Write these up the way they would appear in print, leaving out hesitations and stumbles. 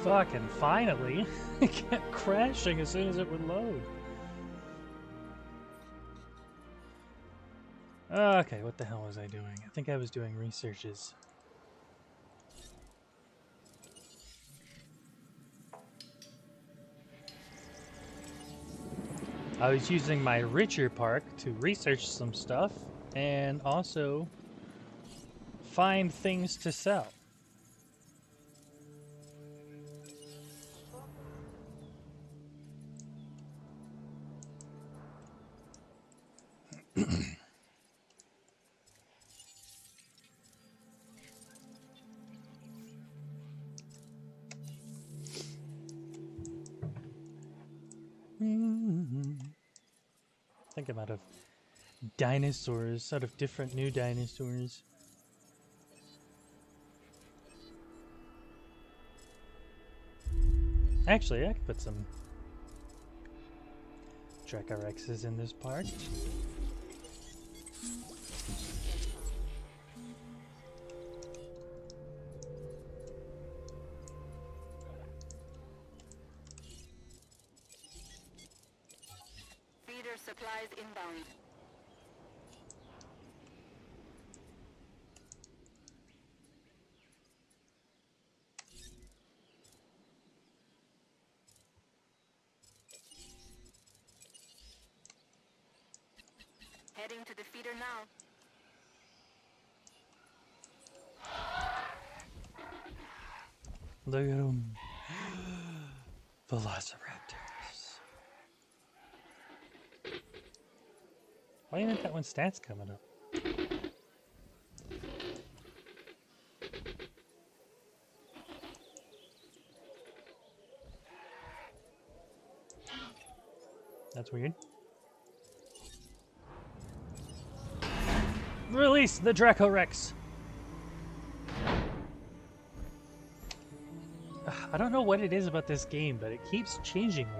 Fucking finally! It kept crashing as soon as it would load. Okay, what the hell was I doing? I think I was doing researches. I was using my richer park to research some stuff and also find things to sell. I think I'm out of dinosaurs, out of different new dinosaurs. Actually, I could put some Dracorexes in this park. Feeder supplies inbound. Heading to the feeder now. Look at them. Velociraptors. Why isn't that one stats coming up? That's weird. Release the Dracorex! I don't know what it is about this game, but it keeps changing me.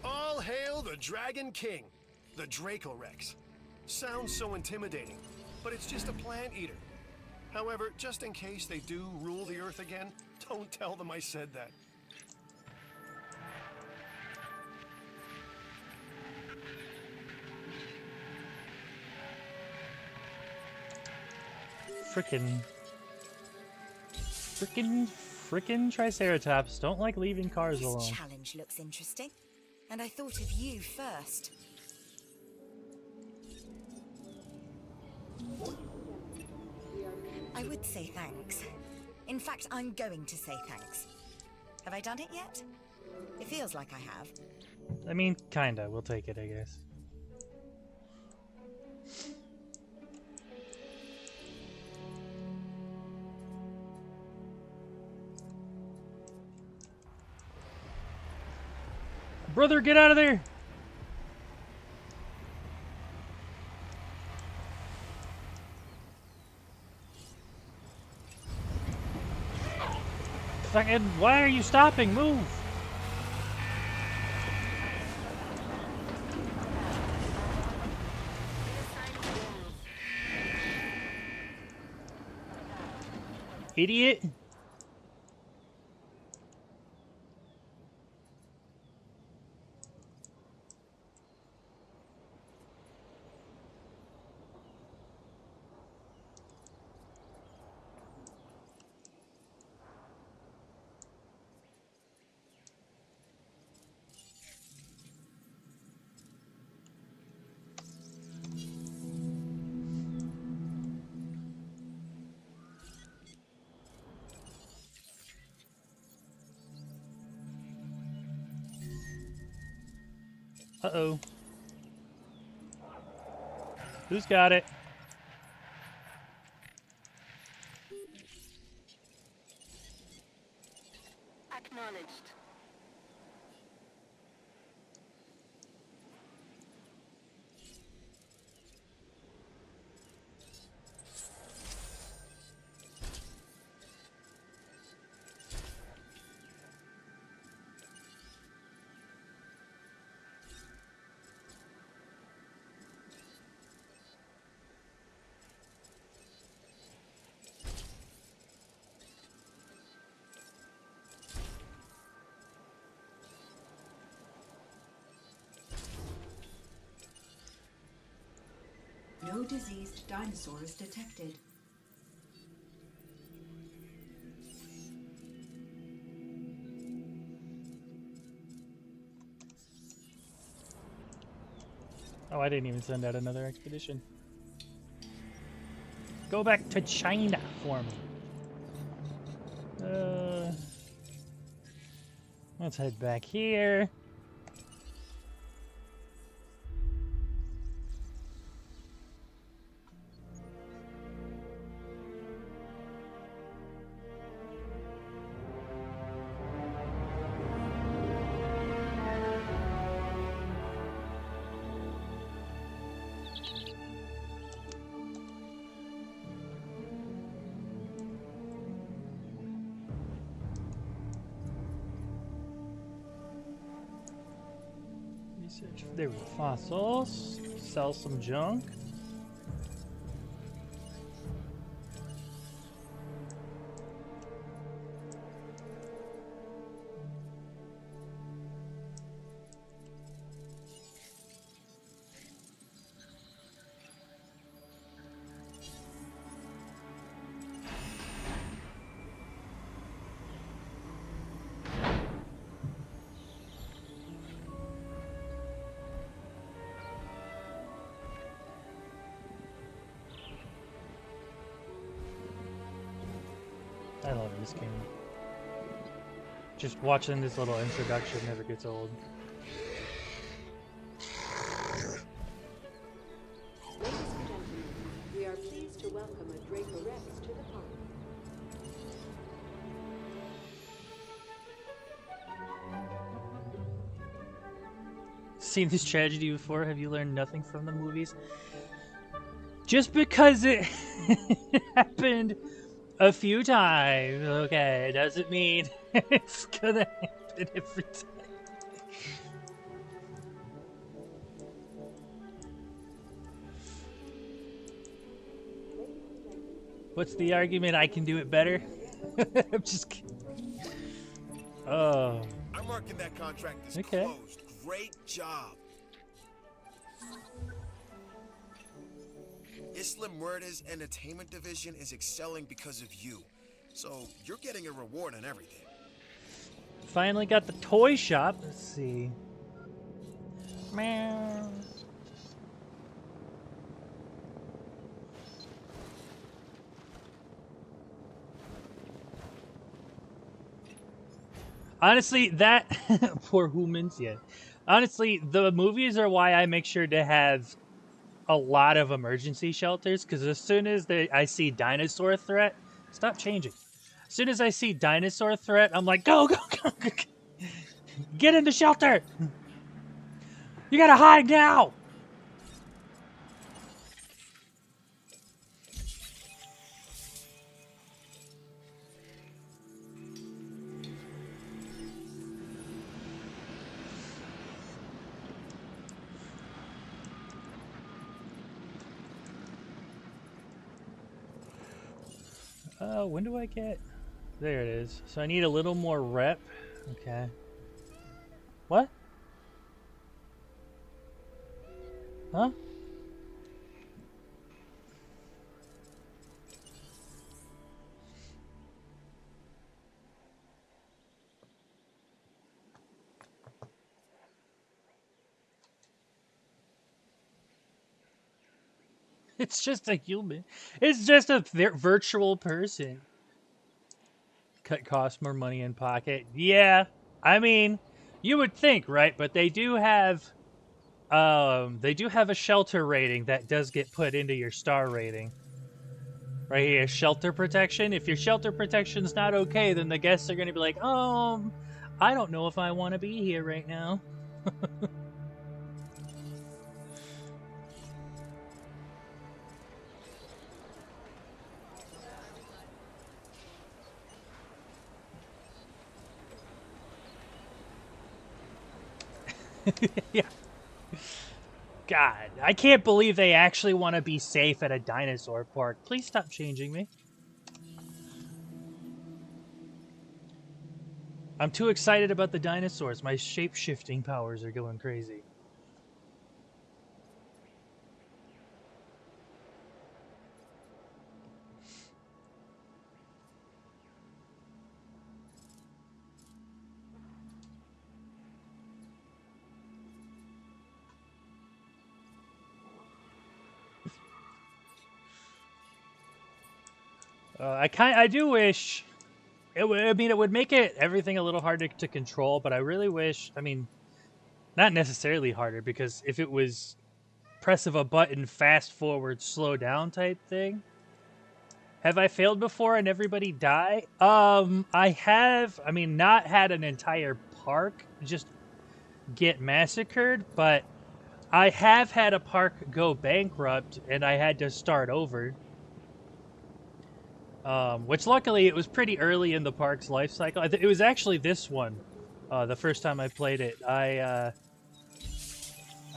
All hail the Dragon King, the Dracorex. Sounds so intimidating, but it's just a plant eater. However, just in case they do rule the Earth again, don't tell them I said that. Frickin' Triceratops don't like leaving cars alone. This challenge looks interesting, and I thought of you first. I would say thanks. In fact, I'm going to say thanks. Have I done it yet? It feels like I have. I mean, kinda. We'll take it, I guess. Brother, get out of there! Fucking, why are you stopping? Move! Idiot! Uh-oh. Who's got it? Acknowledged. diseased dinosaurs detected. Oh, I didn't even send out another expedition. Go back to China for me. Let's head back here. Research. There were fossils. Sell some junk. I love this game. Just watching this little introduction never gets old. Ladies and gentlemen, we are pleased to welcome a Draco Rex to the park. Seen this tragedy before? Have you learned nothing from the movies? Just because it happened a few times, okay, doesn't mean it's gonna happen every time. What's the argument? I can do it better? I'm just kidding. Oh. I'm marking that contract as Okay. closed. Great job. Isla Muertes Entertainment Division is excelling because of you. So you're getting a reward on everything. Finally got the toy shop. Let's see. Meow. Honestly, that poor humans, yeah. Honestly, the movies are why I make sure to have a lot of emergency shelters, because as soon as I see dinosaur threat, stop changing. As soon as I see dinosaur threat, I'm like, go, go, go, go, go. Get in the shelter. You gotta hide now. When do I get? There it is. So I need a little more rep. Okay. What? Huh? It's just a human. It's just a virtual person. Cut costs, more money in pocket. Yeah, I mean, you would think, right? But they do have a shelter rating that does get put into your star rating. Right here, shelter protection. If your shelter protection's not okay, then the guests are going to be like, I don't know if I want to be here right now. Yeah. God, I can't believe they actually want to be safe at a dinosaur park. Please stop changing me. I'm too excited about the dinosaurs. My shape-shifting powers are going crazy. I do wish it would. I mean, it would make everything a little harder to control. But I really wish. I mean, not necessarily harder, because if it was press of a button, fast forward, slow down type thing. Have I failed before and everybody die? I have. I mean, not had an entire park just get massacred, but I have had a park go bankrupt and I had to start over. Which luckily it was pretty early in the park's life cycle. It was actually this one, the first time I played it. I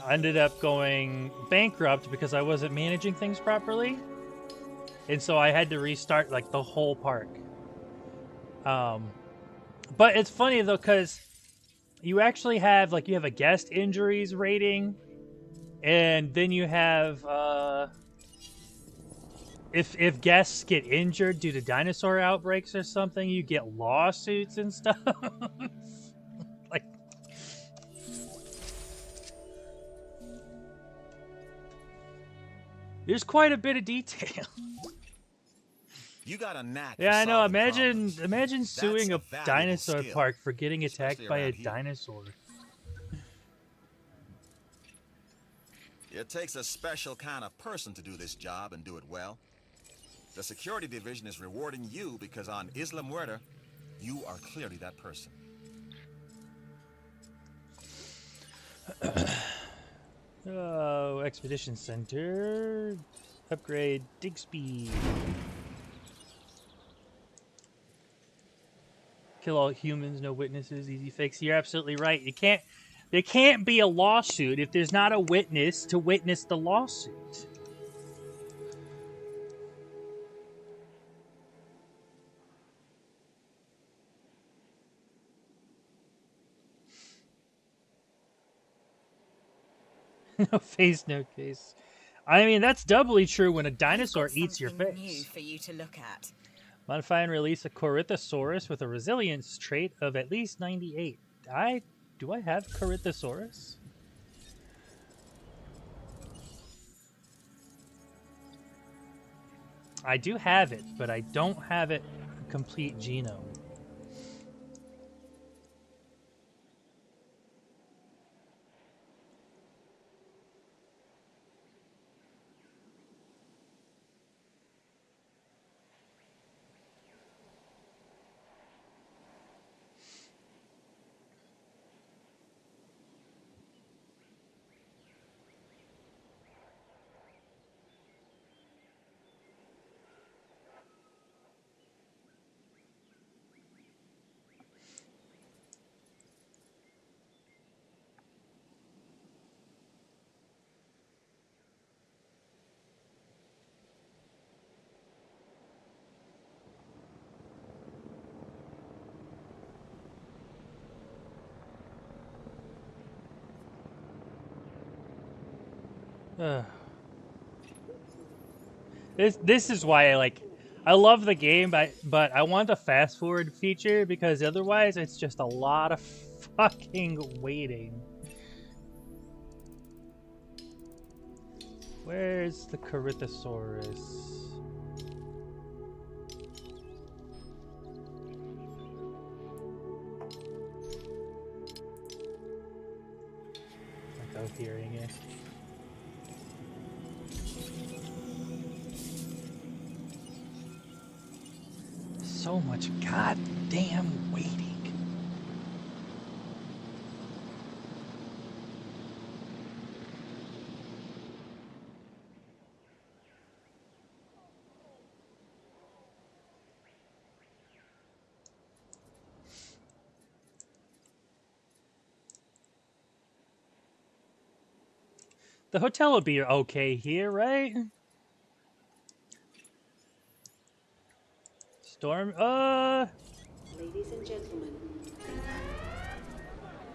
ended up going bankrupt because I wasn't managing things properly, and so I had to restart like the whole park. But it's funny though, because you actually have you have a guest injuries rating, and then you have if guests get injured due to dinosaur outbreaks or something, you get lawsuits and stuff. Like, there's quite a bit of detail. You got a knack. Yeah, for I know. solving problems. Imagine suing a a valuable dinosaur skill, park for getting attacked especially by a around here. dinosaur. It takes a special kind of person to do this job and do it well. The security division is rewarding you because on Isla Muerta, you are clearly that person. Oh, Expedition Center. Upgrade dig speed. Kill all humans, no witnesses, easy fix. You're absolutely right. There can't be a lawsuit if there's not a witness to witness the lawsuit. No face, no case. I mean, that's doubly true when a dinosaur eats your Something new face. for you to look at. Modify and release a Corythosaurus with a resilience trait of at least 98. Do I have Corythosaurus? I do have it, but I don't have it complete genome. This is why I love the game, but I want the fast forward feature because otherwise it's just a lot of fucking waiting. Where's the Corythosaurus? Without hearing it. So much goddamn waiting. The hotel will be okay here, right? Storm, Ladies and gentlemen,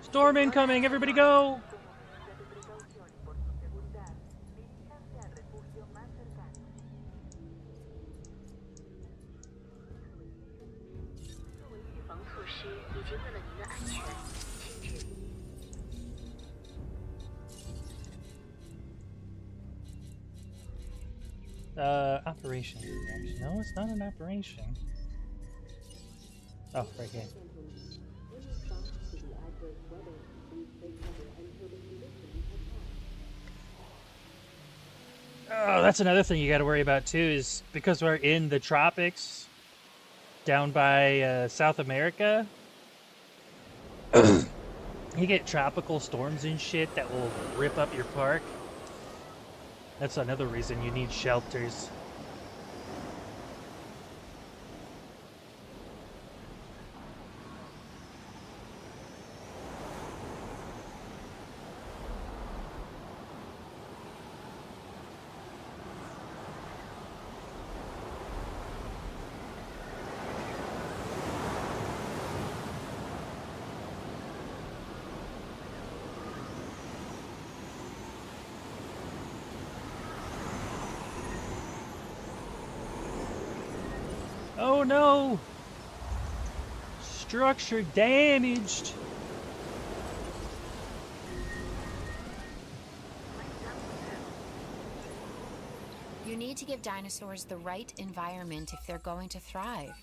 storm incoming, everybody go! Operation. No, it's not an operation. Oh, right here. Gentlemen, in response to the adverse weather, please take cover until the conditions have passed. Oh, that's another thing you got to worry about too. Is because we're in the tropics, down by South America, you get tropical storms and shit that will rip up your park. That's another reason you need shelters. Oh no! Structure damaged! You need to give dinosaurs the right environment if they're going to thrive.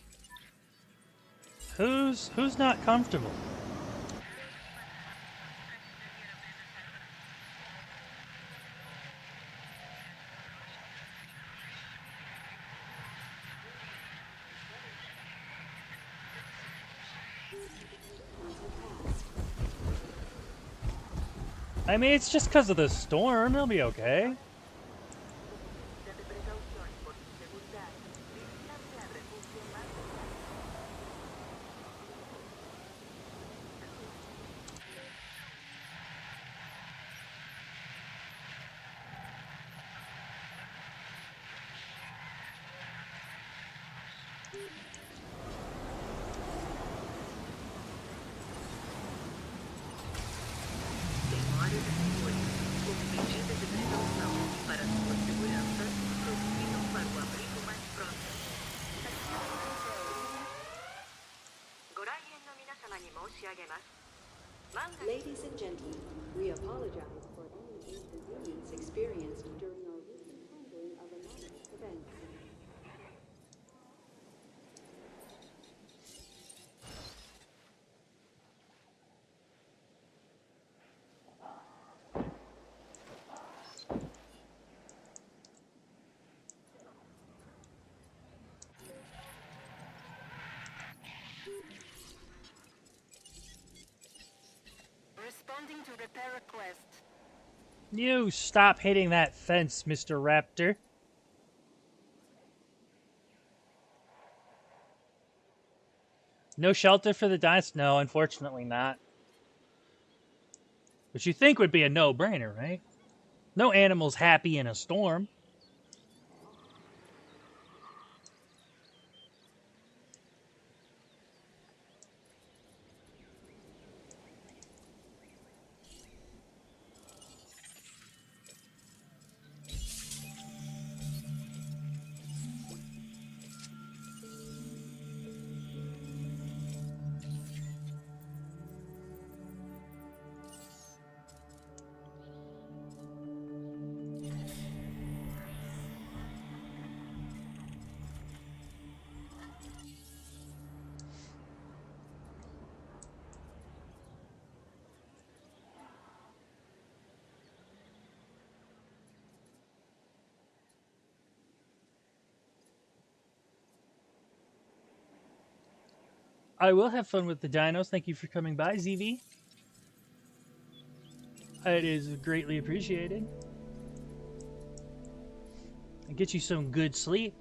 Who's not comfortable? I mean, it's just because of the storm. They'll be okay. Ladies and gentlemen, we apologize for any inconvenience experienced during our recent handling of anomalous events. Responding to repair request. You stop hitting that fence, Mr. Raptor. No shelter for the dinosaurs? No, unfortunately not. Which you think would be a no-brainer, right? No animal's happy in a storm. I will have fun with the dinos. Thank you for coming by, ZV. It is greatly appreciated. And get you some good sleep.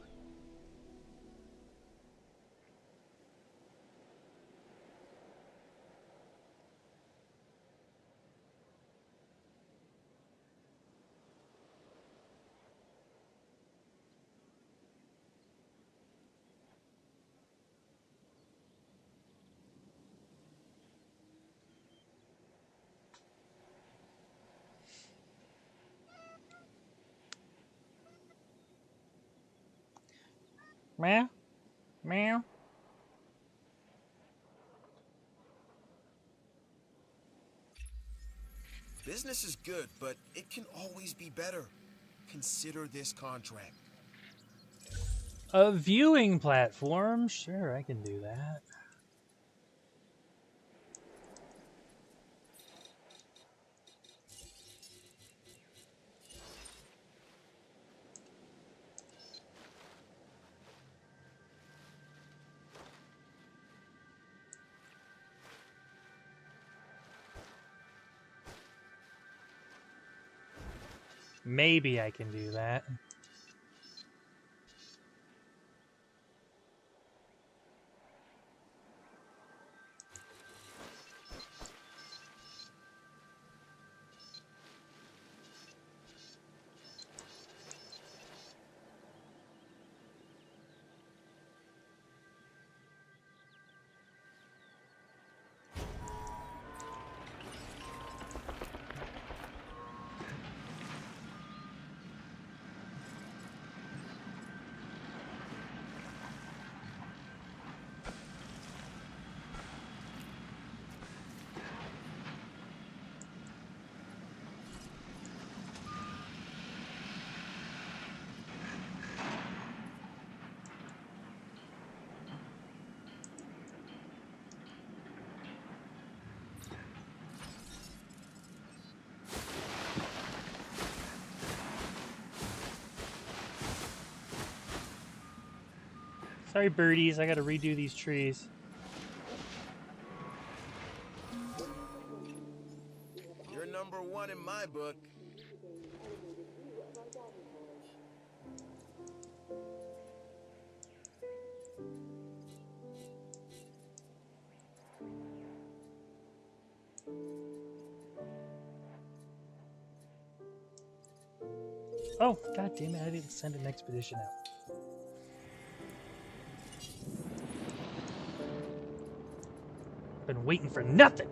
Meow. Meow. Business is good, but it can always be better. Consider this contract. A viewing platform? Sure, I can do that. Maybe I can do that. Sorry, birdies, I gotta redo these trees. You're number one in my book. Oh, god damn it, I didn't send an expedition out. Been waiting for nothing!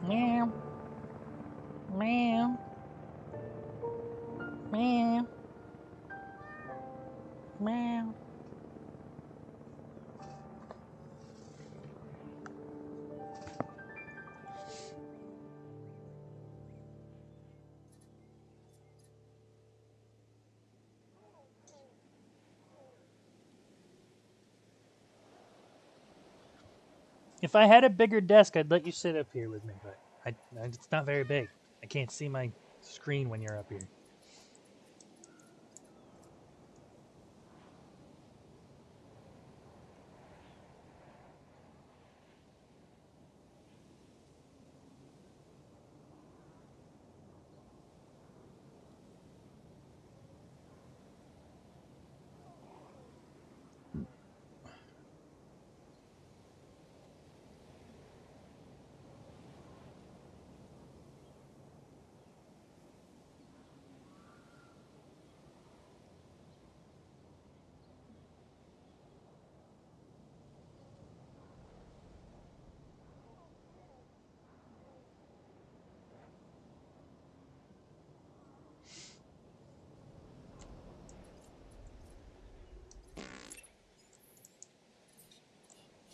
Meow. Meow. Meow. Meow. If I had a bigger desk, I'd let you sit up here with me, but it's not very big. I can't see my screen when you're up here.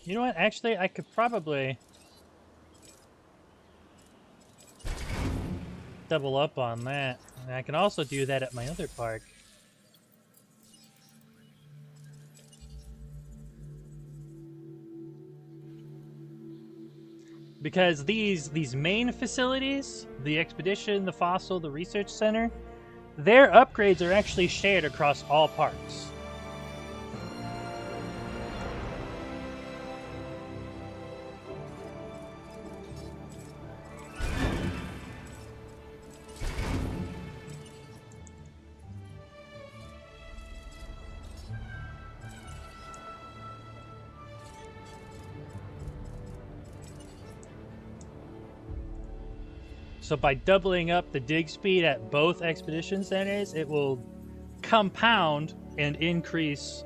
You know what? Actually, I could probably double up on that. And I can also do that at my other park. Because these main facilities, the expedition, the fossil, the research center, their upgrades are actually shared across all parks. So by doubling up the dig speed at both expedition centers, it will compound and increase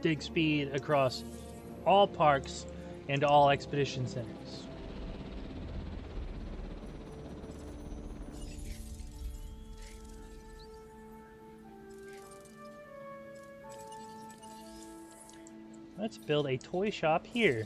dig speed across all parks and all expedition centers. Let's build a toy shop here.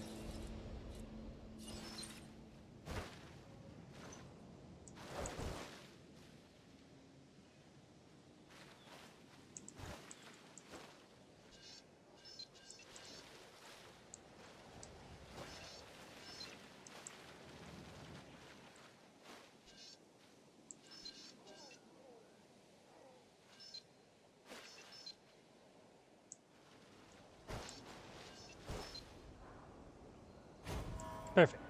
Perfect.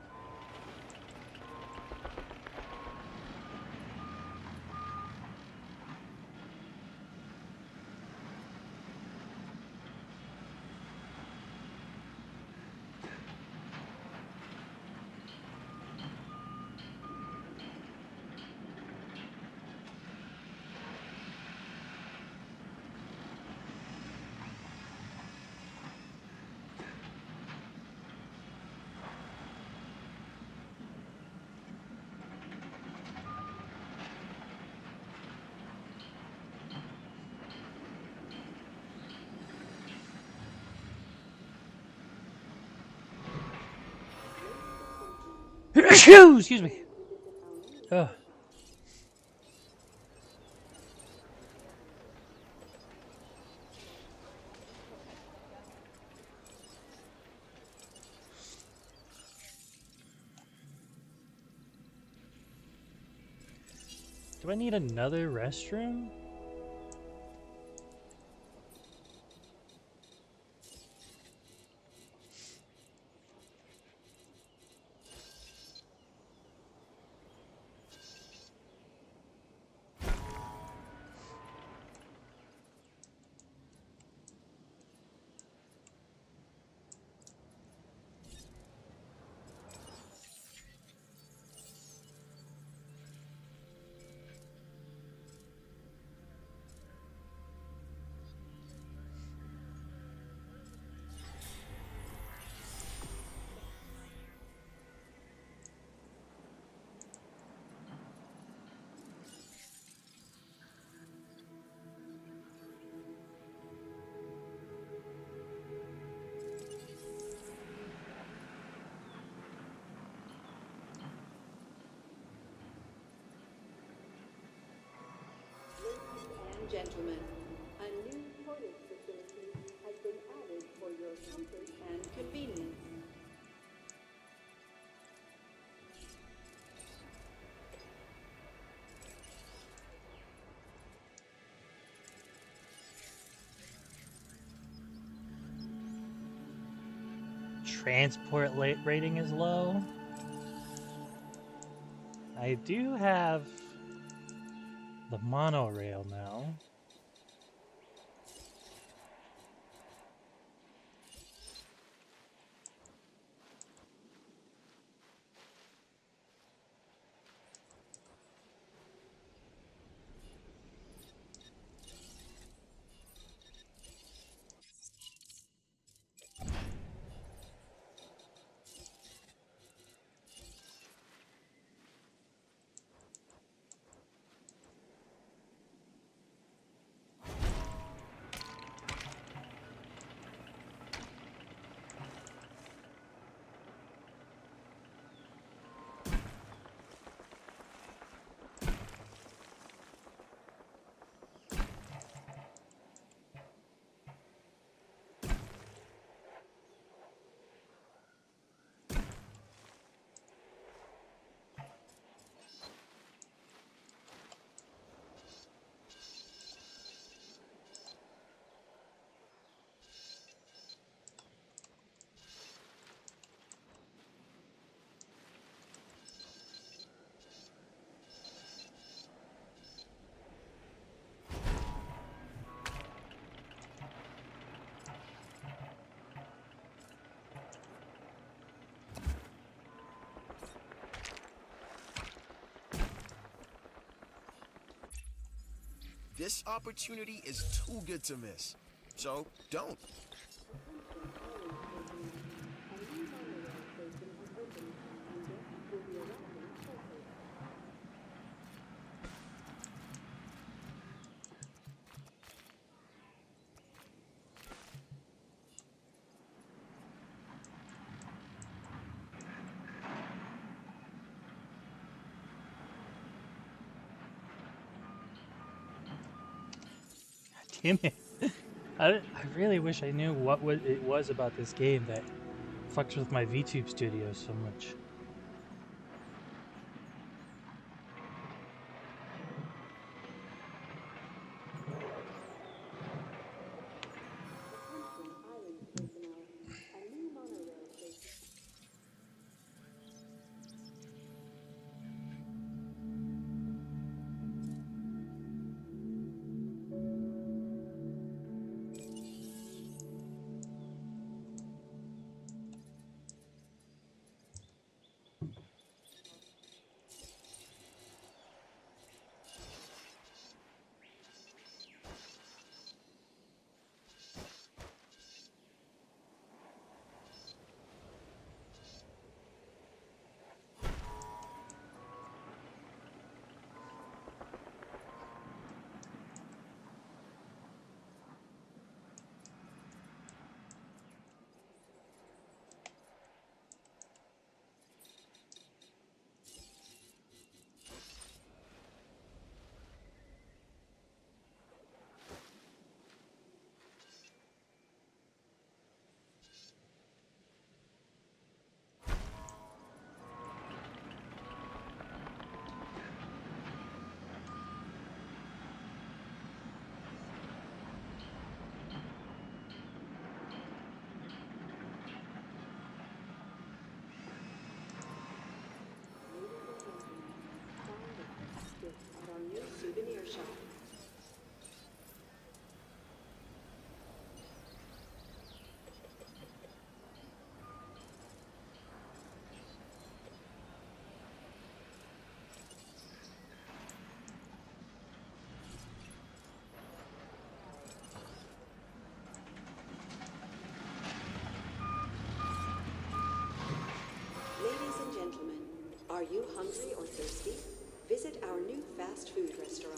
Excuse me. Ugh. Do I need another restroom? And gentlemen, a new toilet facility has been added for your comfort and convenience. Transport rating is low. I do have the monorail now. This opportunity is too good to miss. So, don't. Damn it. I really wish I knew what it was about this game that fucks with my VTube studio so much. Attention island personnel. A new monorail station. At our new souvenir shop. Ladies and gentlemen, are you hungry or thirsty? Visit our new fast food restaurant.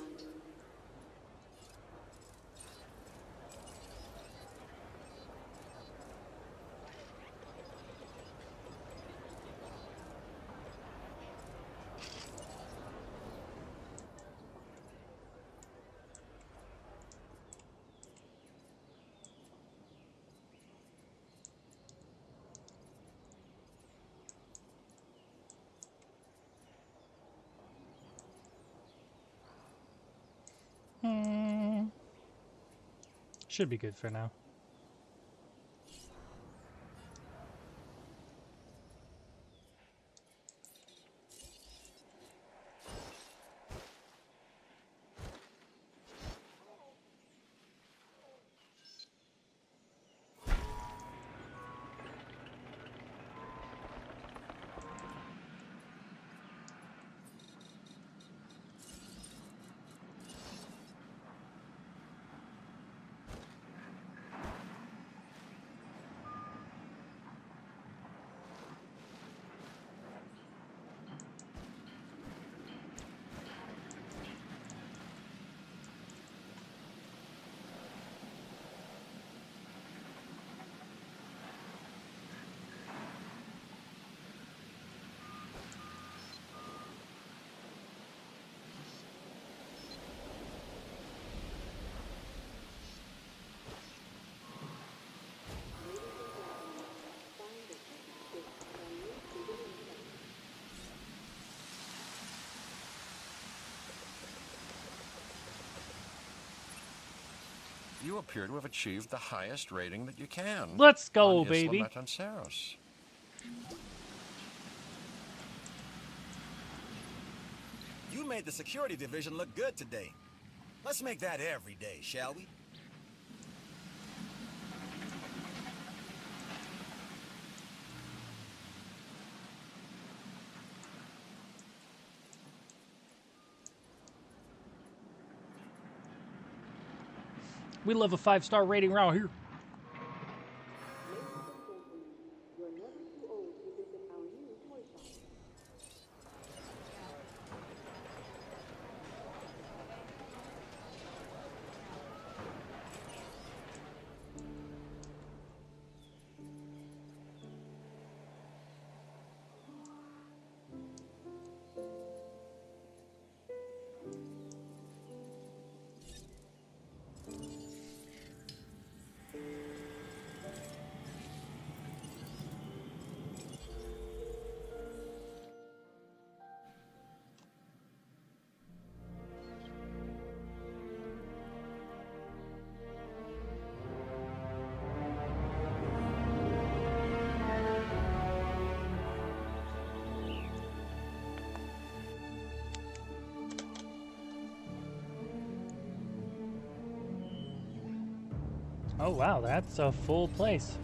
Should be good for now. You appear to have achieved the highest rating that you can. Let's go, on baby. Isla Matanceros. You made the security division look good today. Let's make that every day, shall we? We love a 5-star rating around here. You're never too old to visit our new toy shop. Oh wow, that's a full place.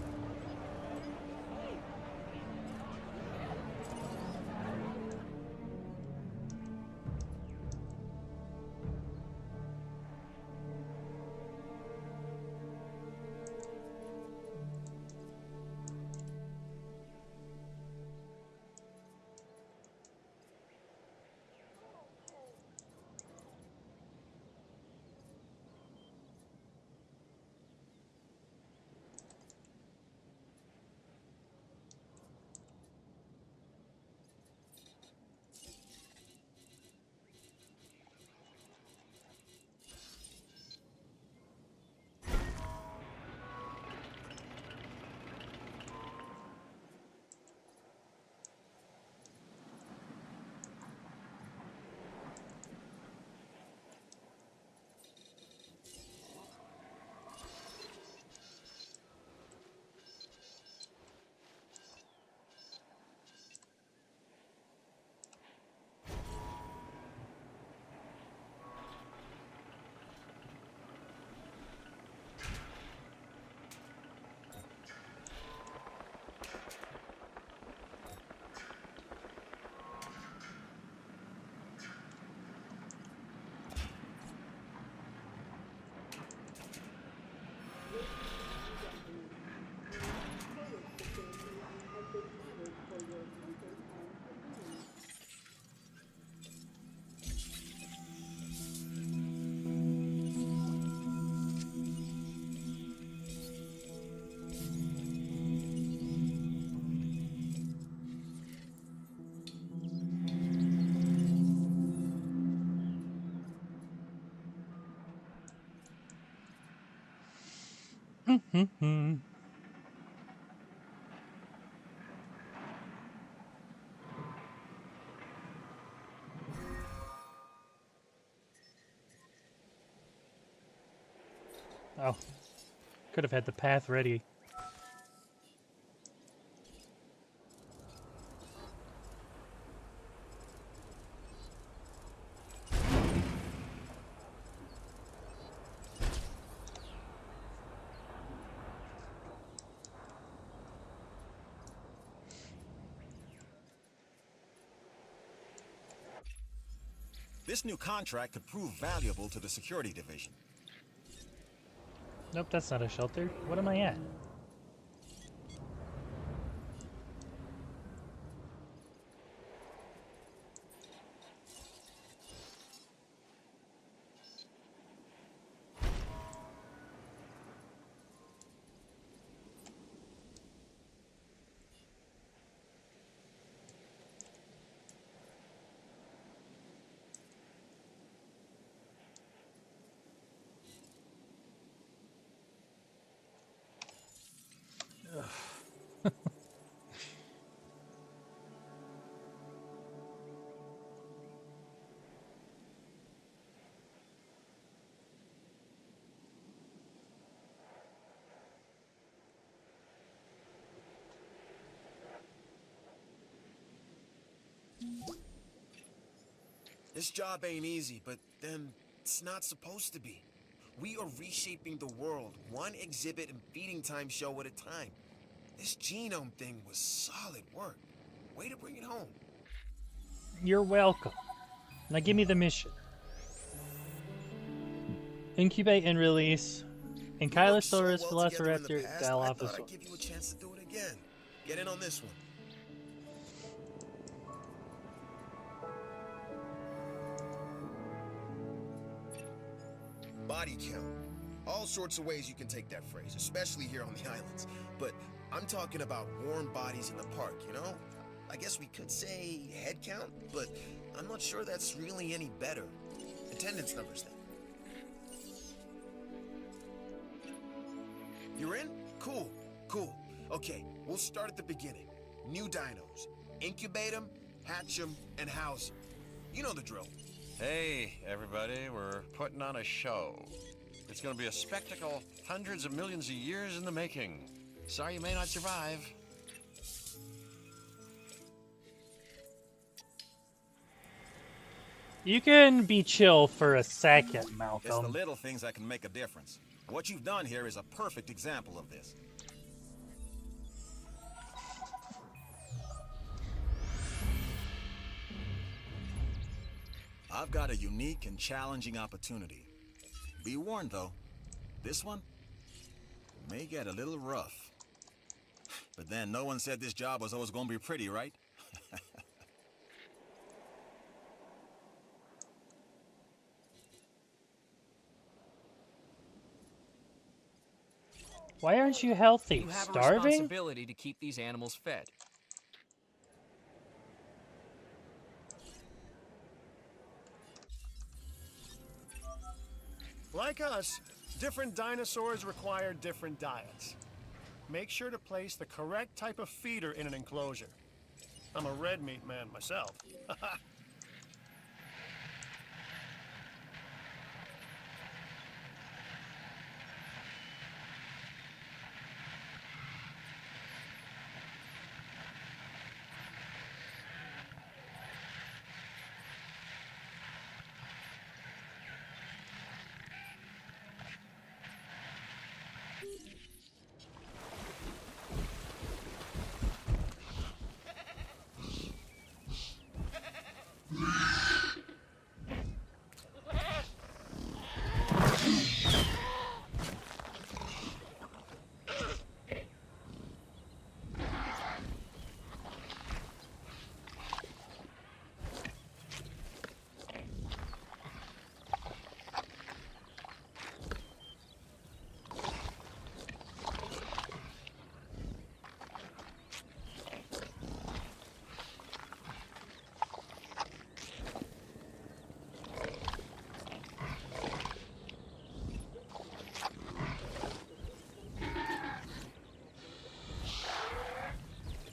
Oh, could have had the path ready. This new contract could prove valuable to the security division. Nope, that's not a shelter. What am I at? This job ain't easy, but then it's not supposed to be. We are reshaping the world, one exhibit and feeding time show at a time. This genome thing was solid work. Way to bring it home. You're welcome. Now give me the mission. Incubate and release We worked so Ankylosaurus well together in the velociraptor past, I thought dilophosaurus. I'd give you a chance to do it again. Get in on this one. Body count. All sorts of ways you can take that phrase, especially here on the islands. But I'm talking about warm bodies in the park, you know? I guess we could say head count, but I'm not sure that's really any better. Attendance numbers, then. You're in? Cool, cool. Okay, we'll start at the beginning. New dinos. Incubate them, hatch them, and house them. You know the drill. Hey, everybody, we're putting on a show. It's going to be a spectacle hundreds of millions of years in the making. Sorry you may not survive. You can be chill for a second, It's the Malcolm. little things that can make a difference. What you've done here is a perfect example of this. I've got a unique and challenging opportunity. Be warned, though, this one may get a little rough. But then, no one said this job was always going to be pretty, right? Why aren't you healthy? You have a Starving? responsibility to keep these animals fed. Like us, different dinosaurs require different diets. Make sure to place the correct type of feeder in an enclosure. I'm a red meat man myself.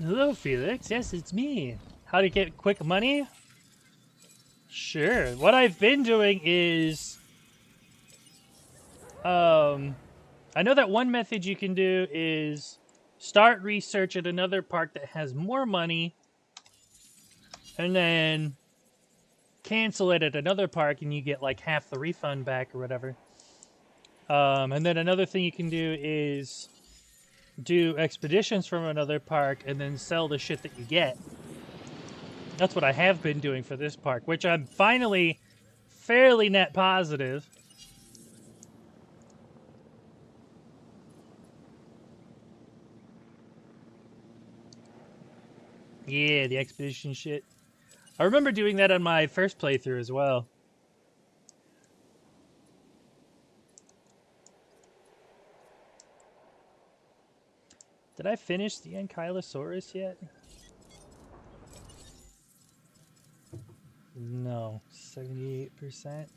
Hello, Felix. Yes, it's me. How to get quick money? Sure. What I've been doing is... I know that one method you can do is start research at another park that has more money and then cancel it at another park and you get like half the refund back or whatever. And then another thing you can do is do expeditions from another park and then sell the shit that you get. That's what I have been doing for this park, which I'm finally fairly net positive. Yeah, the expedition shit. I remember doing that on my first playthrough as well. Did I finish the Ankylosaurus yet? No, 78%.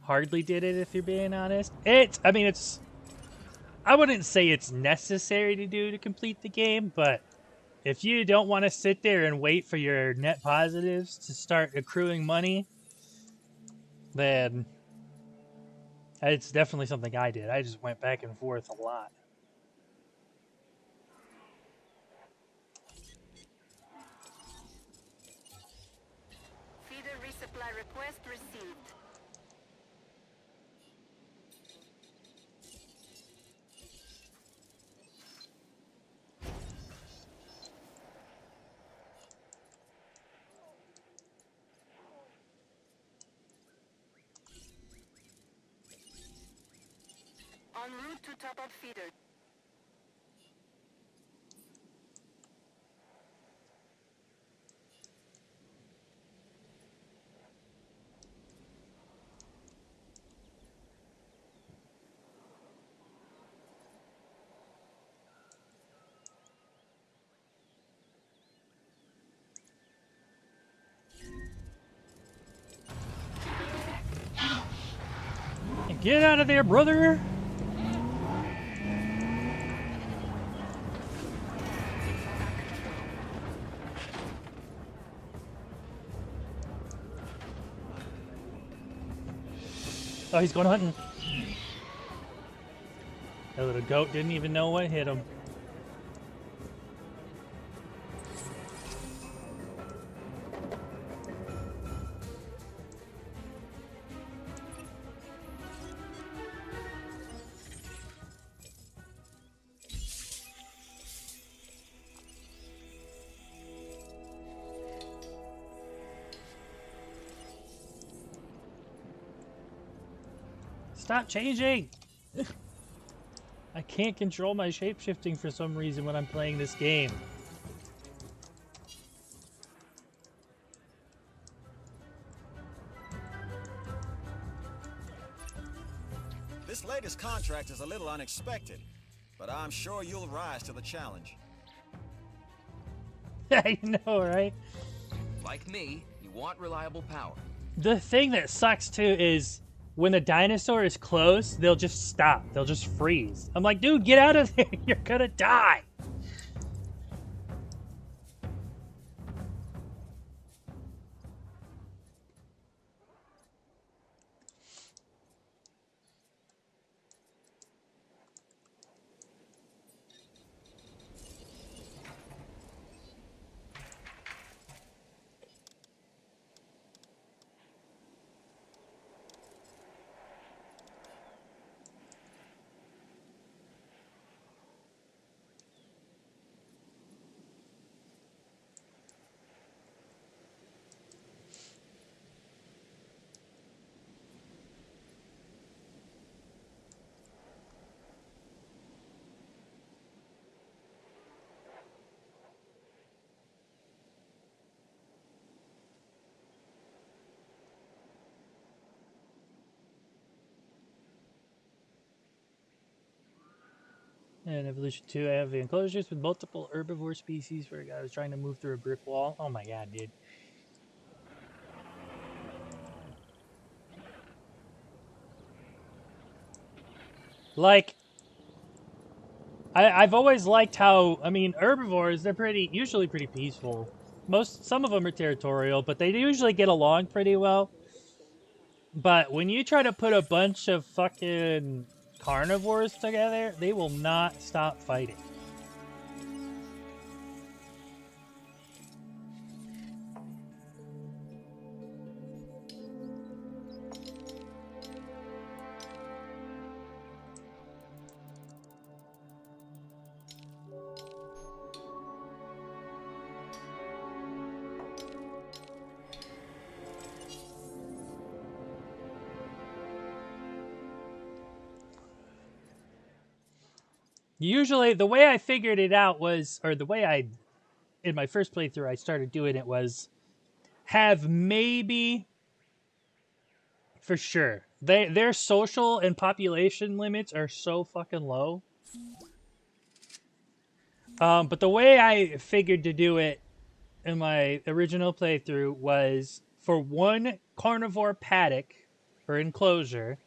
Hardly did it, if you're being honest. I mean, it's... I wouldn't say it's necessary to do to complete the game, but if you don't want to sit there and wait for your net positives to start accruing money, then it's definitely something I did. I just went back and forth a lot. Feeder resupply request received. En route to top-up feeder. Get out of there, brother! Oh, he's going hunting. That little goat didn't even know what hit him. Stop changing! I can't control my shape-shifting for some reason when I'm playing this game. This latest contract is a little unexpected, but I'm sure you'll rise to the challenge. I know, right? Like me, you want reliable power. The thing that sucks too is when the dinosaur is close, they'll just stop. They'll just freeze. I'm like, dude, get out of there. You're gonna die. In Evolution 2, I have the enclosures with multiple herbivore species where a guy was trying to move through a brick wall. Oh my god, dude. Like, I've always liked how, I mean, herbivores, they're usually pretty peaceful. Some of them are territorial, but they usually get along pretty well. But when you try to put a bunch of fucking carnivores together, they will not stop fighting. Usually, the way I figured it out was, or the way in my first playthrough, I started doing it was have maybe, for sure, their social and population limits are so fucking low. But the way I figured to do it in my original playthrough was for one carnivore paddock or enclosure,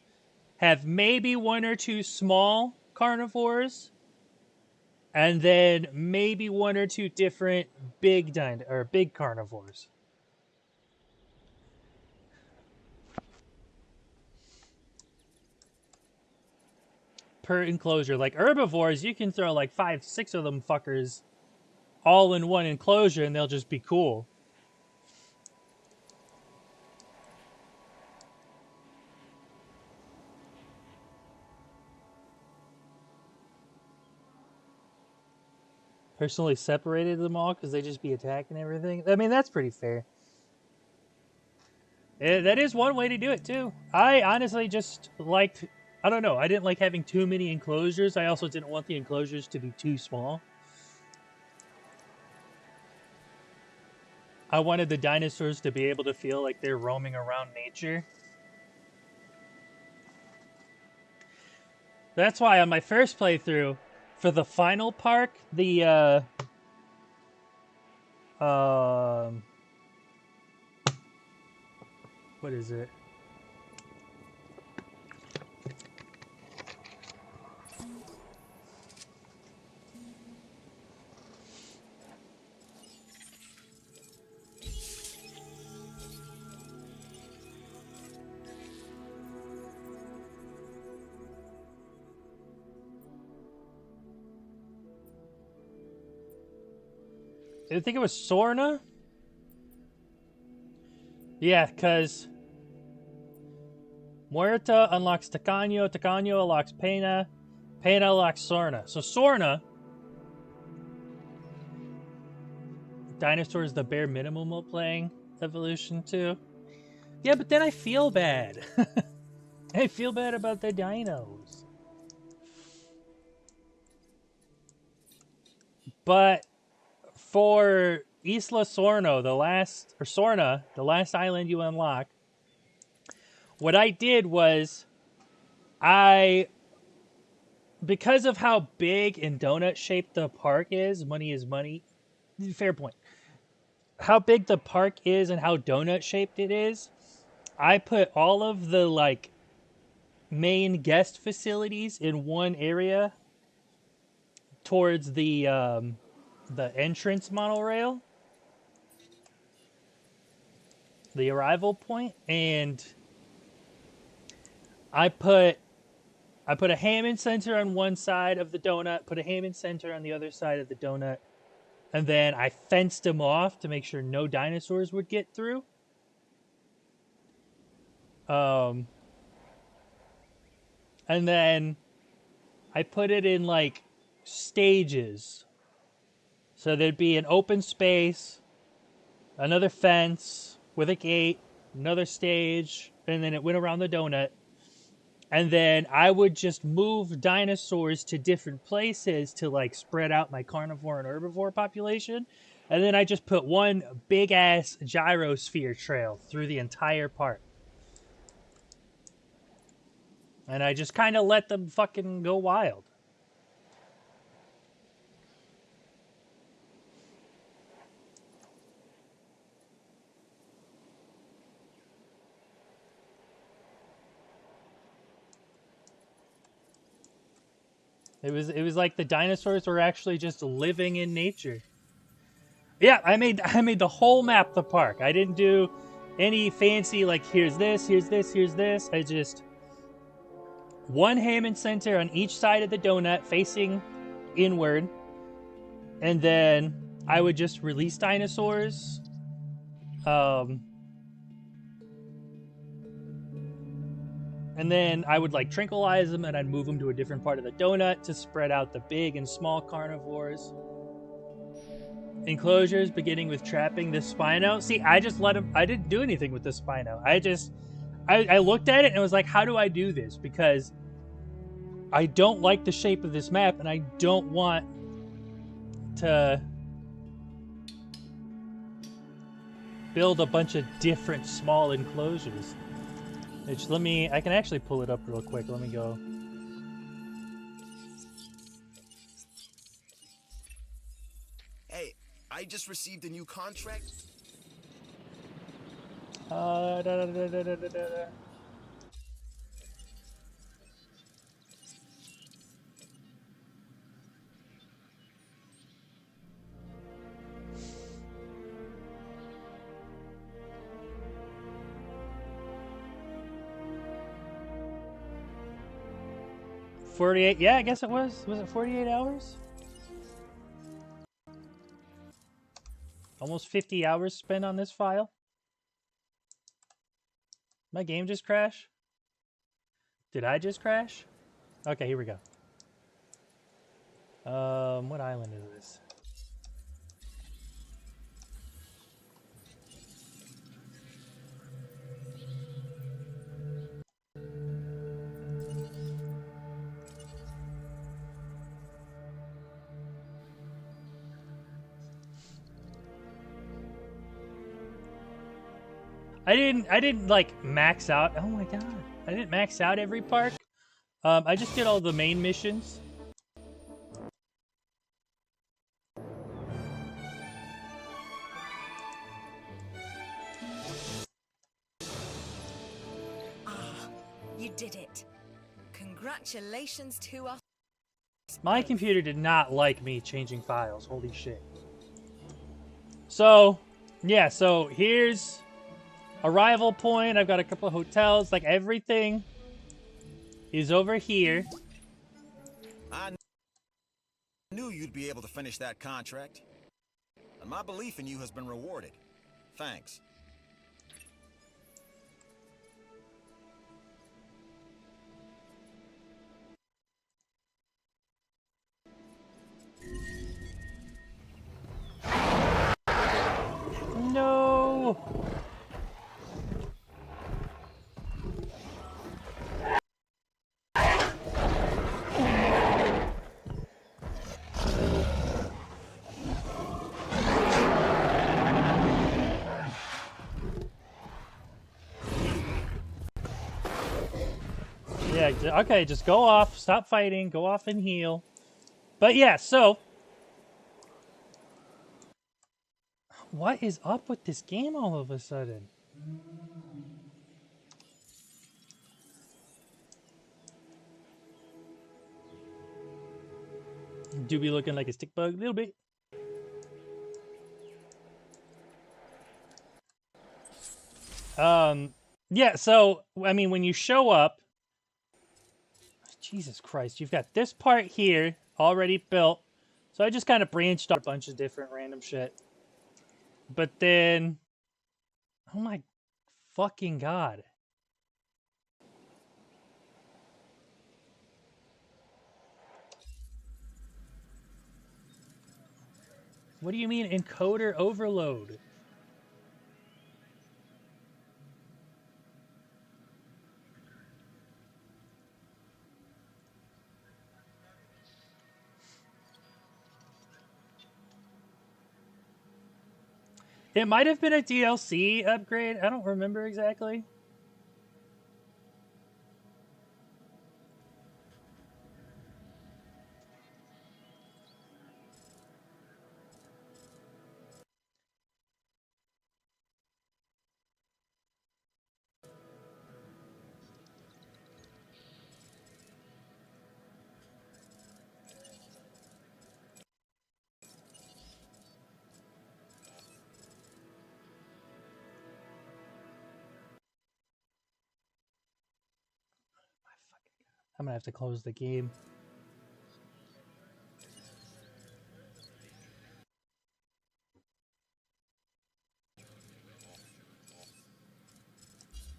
have maybe one or two small carnivores, and then maybe one or two different big carnivores. Per enclosure. Like herbivores, you can throw like 5, 6 of them fuckers all in one enclosure and they'll just be cool. Personally separated them all because they just be attacking everything. I mean, that's pretty fair. That is one way to do it too. I honestly just liked, I don't know, I didn't like having too many enclosures. I also didn't want the enclosures to be too small. I wanted the dinosaurs to be able to feel like they're roaming around nature. That's why on my first playthrough, for the final park, the what is it? I think it was Sorna. Yeah, because Muerta unlocks Tacaño, Tacaño unlocks Pena, Pena unlocks Sorna. So Sorna, dinosaur is the bare minimum of playing Evolution 2. Yeah, but then I feel bad. I feel bad about the dinos. But for Isla Sorna, the last island you unlock, what I did was because of how big and donut shaped the park is, money is money. Fair point. How big the park is and how donut shaped it is, I put all of the like main guest facilities in one area towards the entrance monorail, the arrival point, and I put a Hammond Center on one side of the donut, put a Hammond Center on the other side of the donut, and then I fenced them off to make sure no dinosaurs would get through. And then I put it in like stages. So there'd be an open space, another fence with a gate, another stage, and then it went around the donut. And then I would just move dinosaurs to different places to like spread out my carnivore and herbivore population. And then I just put one big ass gyrosphere trail through the entire park. And I just kind of let them fucking go wild. It was like the dinosaurs were actually just living in nature. Yeah, I made the whole map the park. I didn't do any fancy like here's this, here's this, here's this. I just one Hammond Center on each side of the donut facing inward. And then I would just release dinosaurs. And then I would like tranquilize them and I'd move them to a different part of the donut to spread out the big and small carnivores. Enclosures beginning with trapping the Spino. See, I just let him, I didn't do anything with the Spino. I looked at it and was like, how do I do this? Because I don't like the shape of this map and I don't want to build a bunch of different small enclosures. I can actually pull it up real quick. Let me go. Hey, I just received a new contract. Da, da, da, da, da, da, da. $48. Yeah, I guess it was. Was it 48 hours? Almost 50 hours spent on this file. My game just crashed? Did I just crash? Okay, here we go. What island is this? I didn't like max out. Oh my god. I didn't max out every park. I just did all the main missions. You did it. Congratulations to us. My computer did not like me changing files. Holy shit. So, yeah, so here's arrival point. I've got a couple of hotels. Like, everything is over here. I knew you'd be able to finish that contract. And my belief in you has been rewarded. Thanks. No! yeah, okay, just go off, stop fighting, go off and heal. But yeah, so what is up with this game all of a sudden? Do be looking like a stick bug a little bit. Yeah, so I mean when you show up, Jesus Christ, you've got this part here already built. So I just kind of branched off a bunch of different random shit. But then, oh my fucking god. What do you mean encoder overload? It might have been a DLC upgrade. I don't remember exactly. I'm gonna have to close the game.